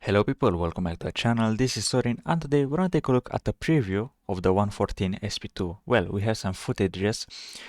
Hello people, welcome back to the channel. This is Sorin and today we're gonna take a look at the preview of the 114 SP2. Well, we have some footages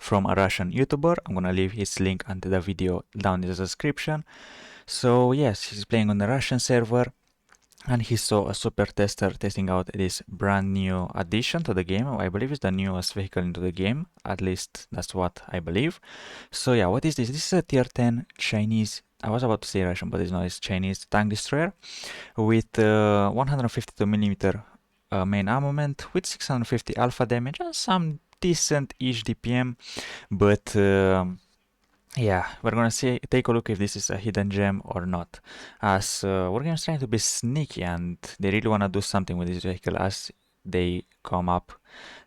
from a Russian YouTuber. I'm gonna leave his link under the video down in the description. So yes, he's playing on the Russian server and he saw a super tester testing out this brand new addition to the game. I believe it's the newest vehicle into the game, at least that's what I believe. So yeah, what is this? This is a tier 10 Chinese, I was about to say Russian, but it's not, it's Chinese tank destroyer with 152mm main armament with 650 alpha damage and some decent-ish DPM, but yeah, we're gonna take a look if this is a hidden gem or not, as we're gonna try to be sneaky and they really wanna do something with this vehicle as they come up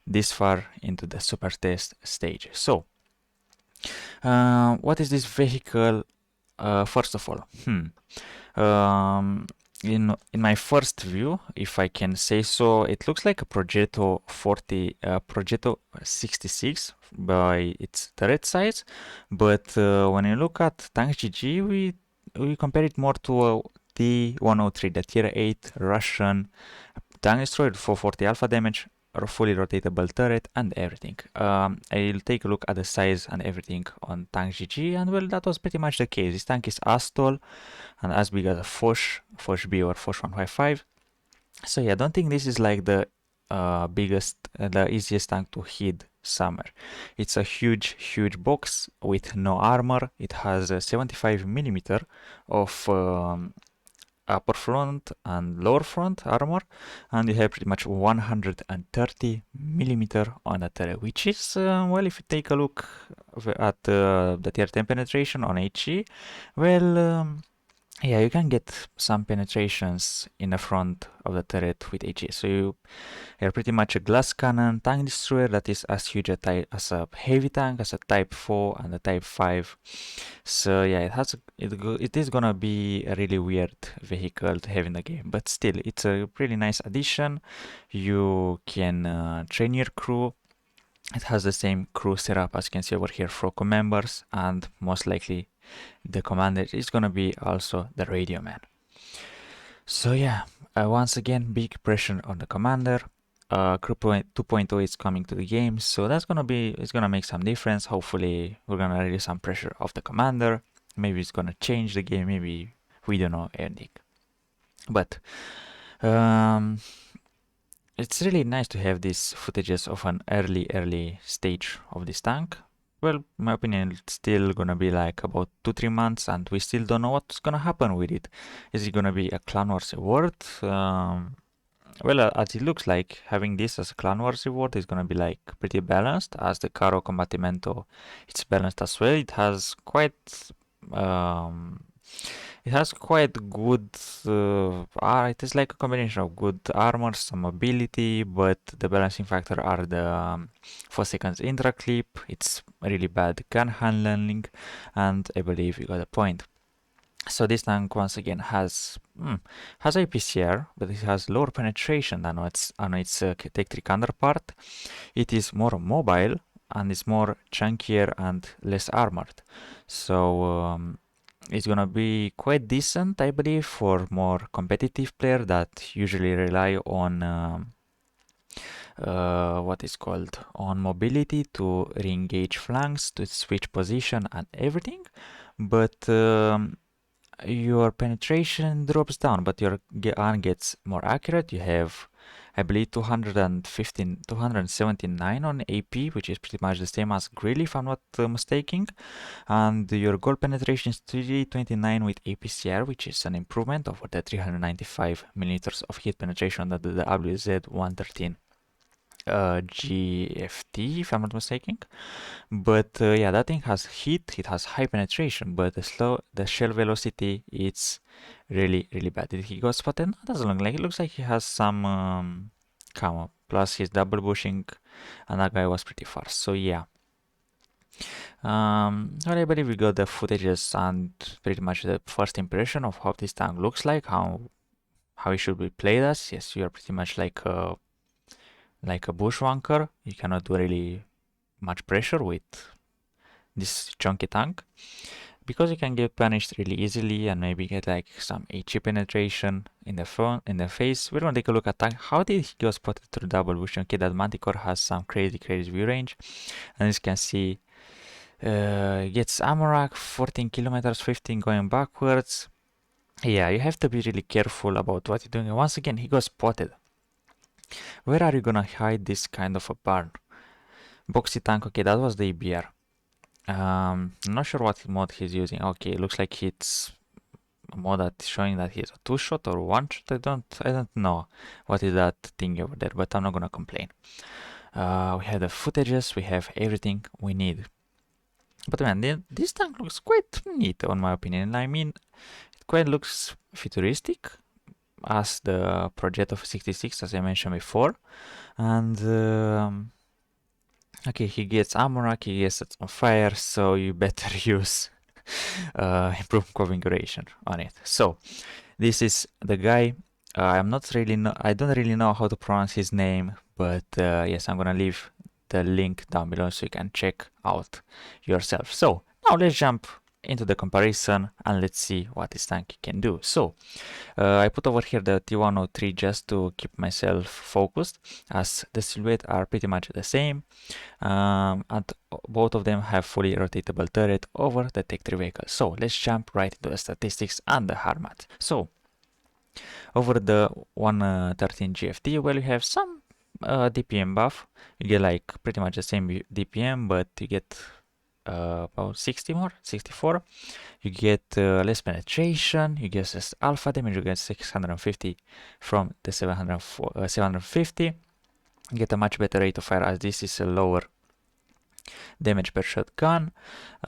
this far into the super test stage. So, what is this vehicle? First of all, in my first view, if I can say so, it looks like a Progetto 66 by its turret size, but when you look at Tank GG, we compare it more to a T-103, the tier 8 Russian tank destroyer, 440 alpha damage, or fully rotatable turret and everything. I'll take a look at the size and everything on Tank GG, and well, that was pretty much the case. This tank is as tall and as big as a Foch B or Foch 155. So yeah, I don't think this is like the the easiest tank to hit summer. It's a huge box with no armor. It has a 75mm of upper front and lower front armor, and you have pretty much 130mm on the turret, which is well, if you take a look at the tier 10 penetration on HE, well, yeah, you can get some penetrations in the front of the turret with HE. So you're pretty much a glass cannon tank destroyer that is as huge as a heavy tank, as a Type 4 and a Type 5. So yeah, it is gonna be a really weird vehicle to have in the game, but still, it's a really nice addition. You can train your crew. It has the same crew setup as you can see over here for crew members, and most likely the commander is gonna be also the radio man. So yeah, once again, big pressure on the commander. Crew 2.0 is coming to the game, so it's gonna make some difference. Hopefully, we're gonna release some pressure off the commander. Maybe it's gonna change the game. Maybe we don't know anything. But um, it's really nice to have these footages of an early stage of this tank. Well, in my opinion, it's still gonna be like about 2-3 months, and we still don't know what's gonna happen with it. Is it gonna be a Clan Wars reward? Well, as it looks like, having this as a Clan Wars reward is gonna be like pretty balanced, as the Caro Combattimento, it's balanced as well. Um, it has quite good, it is like a combination of good armor, some mobility, but the balancing factor are the 4 seconds intra clip. It's really bad gun handling, and I believe you got a point. So this tank once again has APCR, but it has lower penetration than on its Tech 3 counterpart. It is more mobile and is more chunkier and less armored. So it's gonna be quite decent, I believe, for more competitive player that usually rely on what is called on mobility to re-engage flanks, to switch position and everything. But your penetration drops down, but your gun gets more accurate. You have, I believe, 279 on AP, which is pretty much the same as Grill, if I'm not mistaken. And your goal penetration is 329 with APCR, which is an improvement over the 395mm of hit penetration that the WZ-113 GFT, if I'm not mistaken. But yeah, that thing has hit, it has high penetration, but the shell velocity, it's really bad. Did he go spotted? No, it doesn't look like. It looks like he has some camo. Plus he's double bushing, and that guy was pretty fast. So yeah. Well, I believe we got the footages and pretty much the first impression of how this tank looks like, how it should be played as. Yes, you are pretty much like a bushwhacker. You cannot do really much pressure with this chunky tank. because you can get punished really easily and maybe get like some HE penetration in the front, in the face, we're gonna take a look at tank. How did he go spotted through double vision? Okay, that Manticore has some crazy view range, and as you can see, gets Amorak 14 kilometers, 15 going backwards. Yeah, you have to be really careful about what you're doing. And once again, he got spotted. Where are you gonna hide this kind of a barn? Boxy tank, okay, that was the EBR. I'm not sure what mod he's using. Okay, looks like it's a mod that's showing that he's a 2-shot or 1-shot. I don't know what is that thing over there, but I'm not gonna complain. We have the footages, we have everything we need. But man, this tank looks quite neat, on my opinion. I mean, it quite looks futuristic as the Progetto 66, as I mentioned before. And okay, he gets Amorak, he gets it on fire, so you better use improved configuration on it. So this is the guy. I don't really know how to pronounce his name, but yes, I'm gonna leave the link down below so you can check out yourself. So now let's jump into the comparison and let's see what this tank can do. So I put over here the T-103 just to keep myself focused, as the silhouette are pretty much the same, and both of them have fully rotatable turret over the Tech 3 vehicle. So let's jump right into the statistics and the hard math. So over the 113 GFT, well, you have some DPM buff. You get like pretty much the same DPM, but you get about 60 more, 64. You get less penetration, you get less alpha damage, you get 650 from the 750. You get a much better rate of fire, as this is a lower damage per shot gun.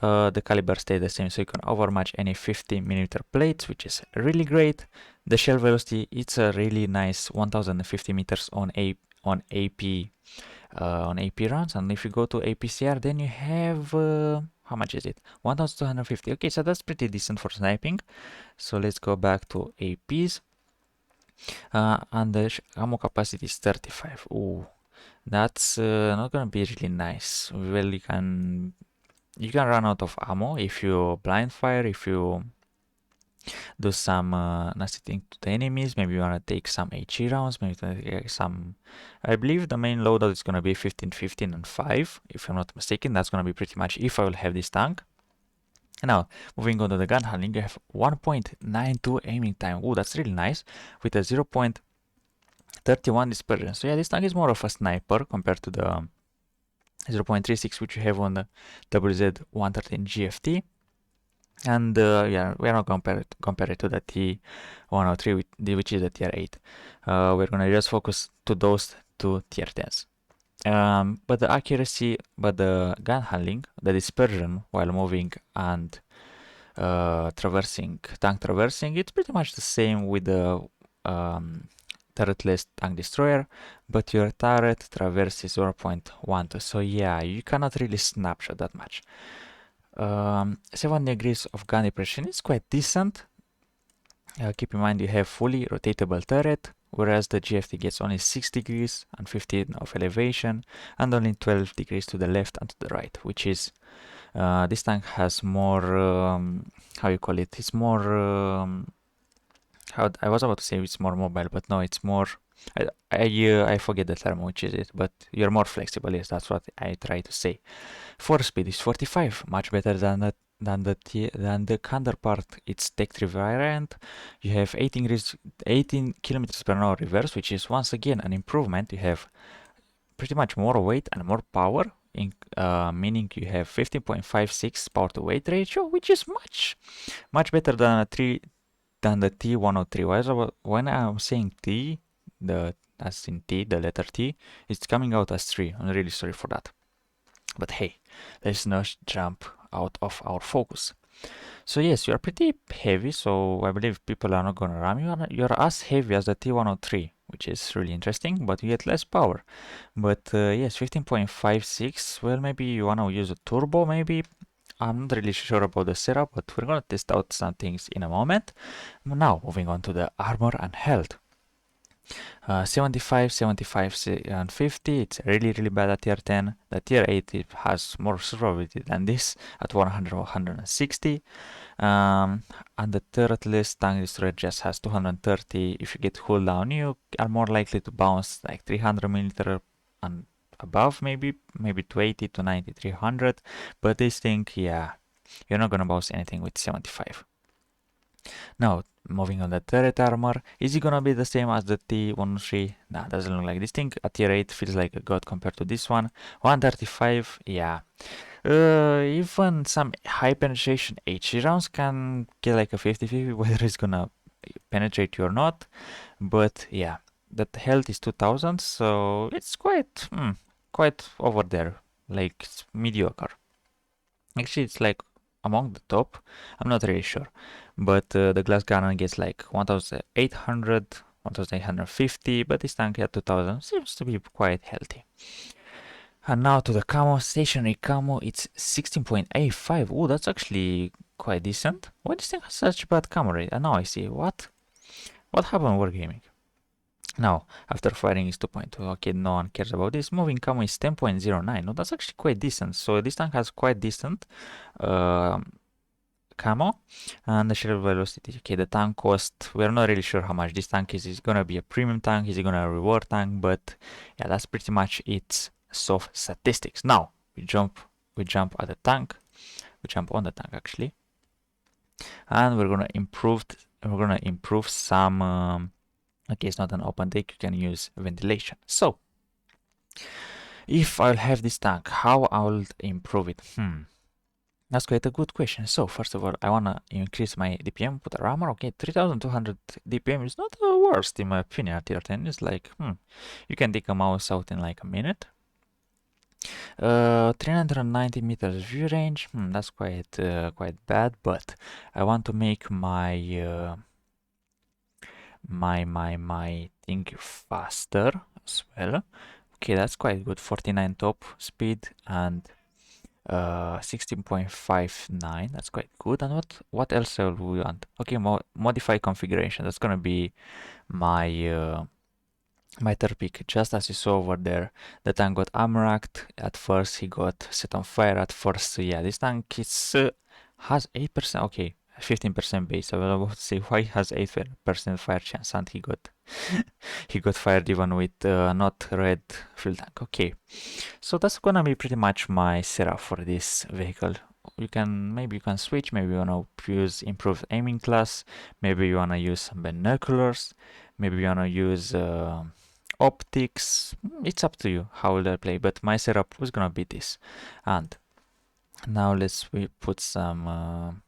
The caliber stays the same, so you can overmatch any 50mm plates, which is really great. The shell velocity, it's a really nice 1050 meters on AP rounds, and if you go to APCR, then you have how much is it? 1250. Okay, so that's pretty decent for sniping. So let's go back to APs, and the ammo capacity is 35. Ooh, that's not gonna be really nice. Well, you can run out of ammo if you blind fire, if you do some nasty thing to the enemies. Maybe you want to take some HE rounds, maybe take some, I believe the main loadout is going to be 15, 15 and 5, if I'm not mistaken. That's going to be pretty much if I will have this tank. Now, moving on to the gun handling, you have 1.92 aiming time. Oh, that's really nice, with a 0.31 dispersion. So yeah, this tank is more of a sniper compared to the 0.36 which you have on the WZ-113 GFT. And yeah, we are not compare it to the T-103, which is the tier 8. We're gonna just focus to those two tier 10s. But the accuracy, but the gun handling, the dispersion while moving and tank traversing, it's pretty much the same with the turretless tank destroyer, but your turret traverses 0.12. So yeah, you cannot really snapshot that much. 7 degrees of gun depression is quite decent. Keep in mind you have fully rotatable turret, whereas the GFT gets only 6 degrees and 15 of elevation, and only 12 degrees to the left and to the right, which is this tank has more how you call it? It's more I was about to say it's more mobile, but no, it's more. I forget the term, which is it, but you're more flexible. Yes, that's what I try to say. Force speed is 45, much better than the counterpart. It's Tech 3 variant. You have 18 kilometers per hour reverse, which is once again an improvement. You have pretty much more weight and more power, meaning you have 15.56 power to weight ratio, which is much better than the T-103. When I'm saying T, as in T, the letter T, it's coming out as 3. I'm really sorry for that. But hey, let's not jump out of our focus. So yes, you are pretty heavy, so I believe people are not gonna ram you. You're as heavy as the T-103, which is really interesting, but you get less power. But yes, 15.56, well, maybe you wanna use a turbo, maybe. I'm not really sure about the setup, but we're gonna test out some things in a moment. Now, moving on to the armor and health. 75, 75, and 50, it's really, really bad at tier 10. The tier 8 it has more survivability than this at 100 or 160. And the third list, Tank Destroyer just has 230. If you get cooldown, you are more likely to bounce like 300 milliliter and above, maybe 280 to 90, 300. But this thing, yeah, you're not gonna bounce anything with 75. Now, moving on the turret armor, is it gonna be the same as the T-103? Nah, doesn't look like this thing. At tier 8 feels like a god compared to this one. 135, yeah. Even some high penetration HE rounds can get like a 50-50 whether it's gonna penetrate you or not. But yeah, that health is 2000, so it's quite over there. Like, it's mediocre. Actually, it's like among the top. I'm not really sure. But the glass cannon gets like 1800, 1850, but this tank at 2000 seems to be quite healthy. And now to the camo, stationary camo, it's 16.85. Oh, that's actually quite decent. Why this thing has such bad camo rate? And now I see. What happened Wargaming? Now, after firing is 2.2. Okay, no one cares about this. Moving camo is 10.09. No, that's actually quite decent. So this tank has quite decent camo and the shell velocity. Okay, the tank cost, we're not really sure how much this tank is. Is it gonna be a premium tank? Is it gonna a reward tank? But yeah, that's pretty much its soft statistics. Now we jump at the tank. We jump on the tank actually, and we're gonna improve some. Okay, it's not an open deck. You can use ventilation. So if I'll have this tank, how I'll improve it? That's quite a good question. So first of all, I wanna increase my DPM, put a armor. Okay, 3200 DPM is not the worst in my opinion at tier 10. It's like, you can take a mouse out in like a minute. 390 meters view range. That's quite bad, but I want to make my my thing faster as well. Okay, that's quite good. 49 top speed and 16.59. That's quite good. And what else will we want? Okay, modify configuration. That's gonna be my my third pick. Just as you saw over there, the tank got armoracked. At first, he got set on fire. At first, yeah, this tank is has 8%. Okay, 15% base. I was about to say why he has 8% fire chance, and he got he got fired even with not red fuel tank. Okay, so that's gonna be pretty much my setup for this vehicle. Maybe you can switch. Maybe you wanna use improved aiming class. Maybe you wanna use some binoculars. Maybe you wanna use optics. It's up to you how will I play. But my setup was gonna be this. And now we put some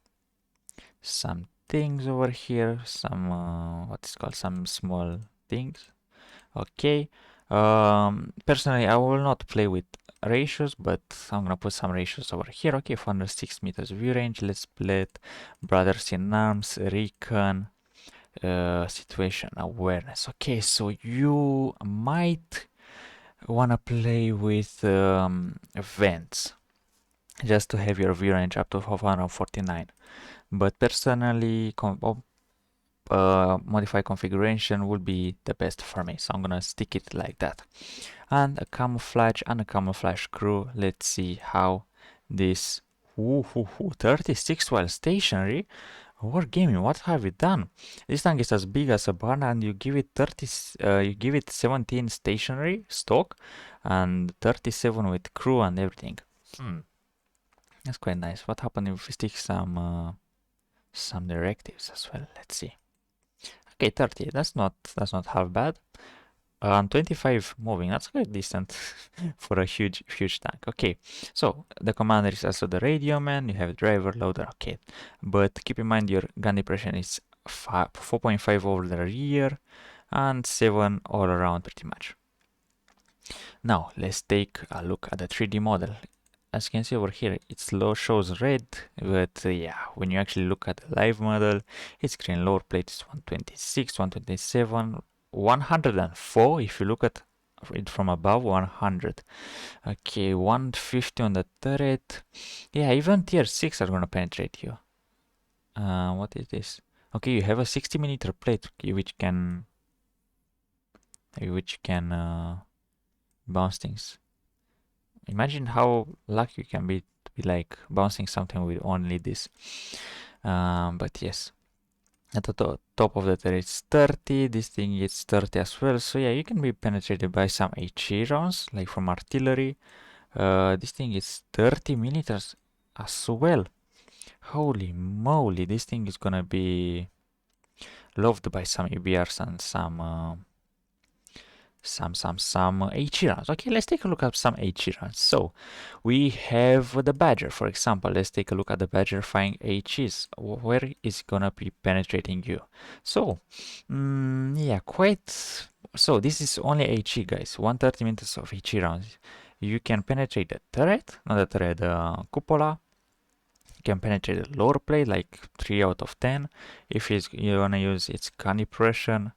things over here. Some what's called some small things. Okay. Personally, I will not play with ratios, but I'm gonna put some ratios over here. Okay, 406 meters view range. Let's split brothers in arms, recon, situation awareness. Okay, so you might wanna play with events just to have your view range up to 449. But personally, modify configuration would be the best for me, so I'm gonna stick it like that. And a camouflage crew. Let's see how this 36 while stationary. Wargaming, what have you done? This tank is as big as a barn, and you give it 17 stationary stock and 37 with crew and everything. That's quite nice. What happened if we stick some directives as well? Let's see. Okay, 30. That's not half bad. 25 moving. That's quite decent for a huge tank. Okay, so the commander is also the radio man. You have driver, loader. Okay, but keep in mind your gun depression is 4.5 over the rear and 7 all around pretty much. Now let's take a look at the 3D model. As you can see over here, it shows red, but yeah, when you actually look at the live model, it's green. Lower plate is 126, 127, 104. If you look at it from above, 100. Okay, 150 on the turret. Yeah, even tier 6 are gonna penetrate you. What is this? Okay, you have a 60 millimeter plate, which can which can bounce things. Imagine how lucky you can be to be like bouncing something with only this. But yes, at the top of the turret it's 30, this thing is 30 as well. So yeah, you can be penetrated by some HE rounds, like from artillery. This thing is 30 millimeters as well. Holy moly, this thing is gonna be loved by some EBRs and some HE rounds. Okay, let's take a look at some HE rounds. So we have the Badger, for example. Let's take a look at the Badger firing HEs. Where is gonna be penetrating you? So, yeah, quite. So this is only HE, guys. 130 meters of HE rounds. You can penetrate the turret, not the turret, the cupola. You can penetrate the lower plate, like 3 out of 10. If you wanna use its gun depression,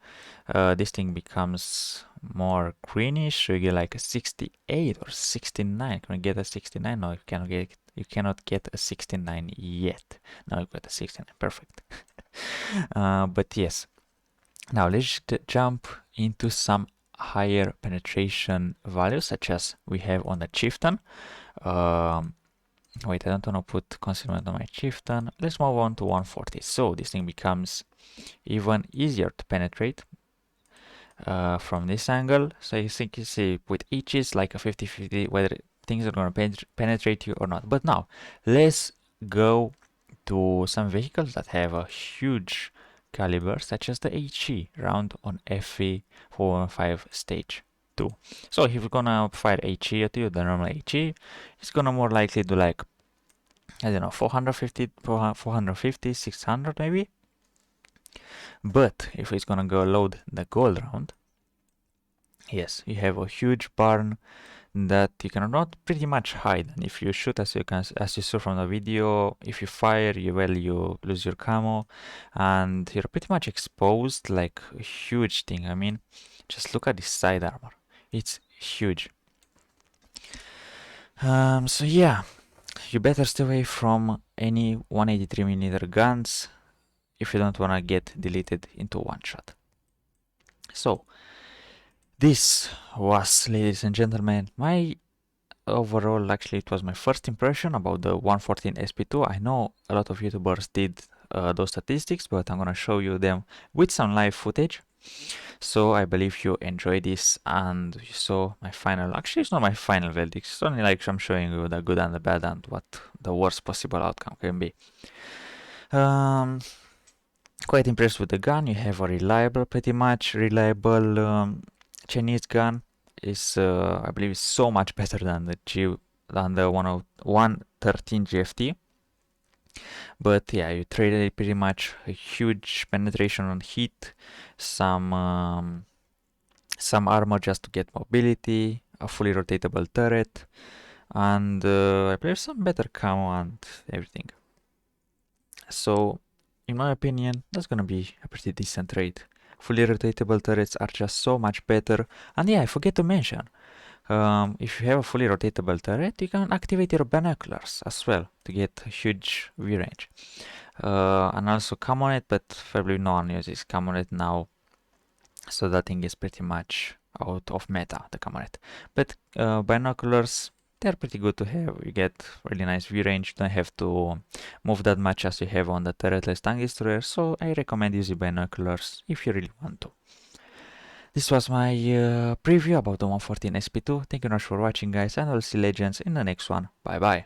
this thing becomes more greenish, so you get like a 68 or 69. Can you get a 69? No, you cannot get a 69 yet. Now you got a 69, perfect. But yes, now let's jump into some higher penetration values, such as we have on the Chieftain. Wait, I don't want to put concealment on my Chieftain. Let's move on to 140. So this thing becomes even easier to penetrate from this angle. So you think you see with each is like a 50-50 whether things are going to penetrate you or not. But now let's go to some vehicles that have a huge caliber, such as the HE round on FE 415 stage 2. So if you're gonna fire HE at you, the normal HE, it's gonna more likely do like, I don't know, 450, 600 maybe. But if it's gonna go load the gold round, yes, you have a huge barn that you cannot pretty much hide. And if you shoot, as you saw from the video, if you fire, you lose your camo, and you're pretty much exposed, like a huge thing. I mean, just look at this side armor; it's huge. So yeah, you better stay away from any 183mm guns if you don't wanna get deleted into one shot. So this was, ladies and gentlemen, my overall, actually, it was my first impression about the 114 SP2. I know a lot of YouTubers did those statistics, but I'm gonna show you them with some live footage. So I believe you enjoyed this and you saw my final. Actually, it's not my final verdict. It's only like I'm showing you the good and the bad and what the worst possible outcome can be. Quite impressed with the gun. You have a reliable, pretty much reliable Chinese gun. Is I believe is so much better than the 113 GFT. But yeah, you traded pretty much a huge penetration on hit, some armor just to get mobility, a fully rotatable turret, and I believe some better camo and everything. So, in my opinion, that's gonna be a pretty decent trade. Fully rotatable turrets are just so much better. And yeah, I forget to mention, if you have a fully rotatable turret, you can activate your binoculars as well to get a huge view range. And also Camonet, but probably no one uses Camonet now, so that thing is pretty much out of meta, the Camonet. But binoculars, they're pretty good to have. You get really nice view range. You don't have to move that much as you have on the turretless tank destroyer, so I recommend using binoculars if you really want to. This was my preview about the 114 SP2. Thank you very much for watching, guys, and I'll see legends in the next one. Bye bye.